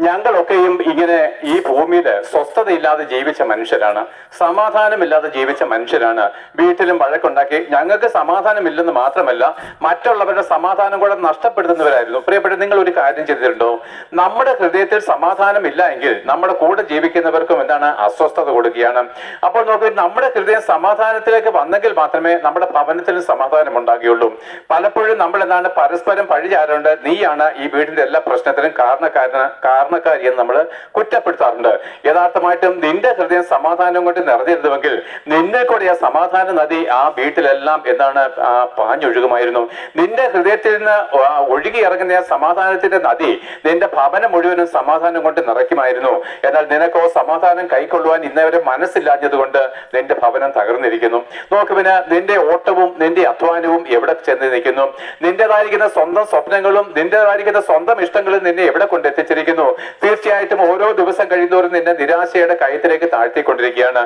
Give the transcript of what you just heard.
ഞങ്ങളൊക്കെയും ഇങ്ങനെ ഈ ഭൂമിയിൽ സ്വസ്ഥതയില്ലാതെ ജീവിച്ച മനുഷ്യരാണ്, സമാധാനമില്ലാതെ ജീവിച്ച മനുഷ്യരാണ്. വീട്ടിലും വഴക്കുണ്ടാക്കി ഞങ്ങൾക്ക് സമാധാനമില്ലെന്ന് മാത്രമല്ല, മറ്റുള്ളവരുടെ സമാധാനം കൂടെ നഷ്ടപ്പെടുത്തുന്നവരായിരുന്നു. പ്രിയപ്പെട്ട, നിങ്ങൾ ഒരു കാര്യം ചെയ്തിട്ടുണ്ടോ? നമ്മുടെ ഹൃദയത്തിൽ സമാധാനമില്ല എങ്കിൽ നമ്മുടെ കൂടെ ജീവിക്കുന്നവർക്കും എന്താണ്, അസ്വസ്ഥത കൊടുക്കുകയാണ്. അപ്പോൾ നോക്കി, നമ്മുടെ ഹൃദയം സമാധാനത്തിലേക്ക് വന്നെങ്കിൽ മാത്രമേ നമ്മുടെ ഭവനത്തിൽ സമാധാനം ഉണ്ടാകുകയുള്ളൂ. പലപ്പോഴും നമ്മൾ എന്താണ്, പരസ്പരം പഴിചാരുണ്ട്. നീയാണ് ഈ വീടിന്റെ എല്ലാ പ്രശ്നത്തിനും കാരണക്കാരി എന്ന് നമ്മൾ കുറ്റപ്പെടുത്താറുണ്ട്. യഥാർത്ഥമായിട്ടും നിന്റെ ഹൃദയം സമാധാനം കൊണ്ട് നിറഞ്ഞിരുന്നുവെങ്കിൽ നിന്നെ കൂടെ ആ സമാധാന നദി ആ വീട്ടിലെല്ലാം എന്താണ് പാഞ്ഞൊഴുകുമായിരുന്നു. നിന്റെ ഹൃദയത്തിൽ നിന്ന് ഒഴുകി ഇറങ്ങുന്ന ആ സമാധാനത്തിന്റെ നദി നിന്റെ ഭവനം മുഴുവനും സമാധാനം കൊണ്ട് നിറയ്ക്കുമായിരുന്നു. എന്നാൽ നിനക്കോ സമാധാനം കൈക്കൊള്ളുവാൻ ഇന്നവരെ മനസ്സില്ലാഞ്ഞത് കൊണ്ട് നിന്റെ ഭവനം തകർന്നിരിക്കുന്നു. നോക്ക്, പിന്നെ നിന്റെ ഓട്ടവും നിന്റെ അധ്വാനവും എവിടെ ചെന്ന് നിൽക്കുന്നു? നിന്റേതായിരിക്കുന്ന സ്വന്തം സ്വപ്നങ്ങളും നിന്റേതായിരിക്കുന്ന സ്വന്തം ഇഷ്ടങ്ങളും നിന്നെ എവിടെ കൊണ്ടെത്തിച്ചിരിക്കുന്നു? തീർച്ചയായിട്ടും ഓരോ ദിവസം കഴിയുന്നതോറും നിന്നെ നിരാശയുടെ കയത്തിലേക്ക് താഴ്ത്തിക്കൊണ്ടിരിക്കുകയാണ്.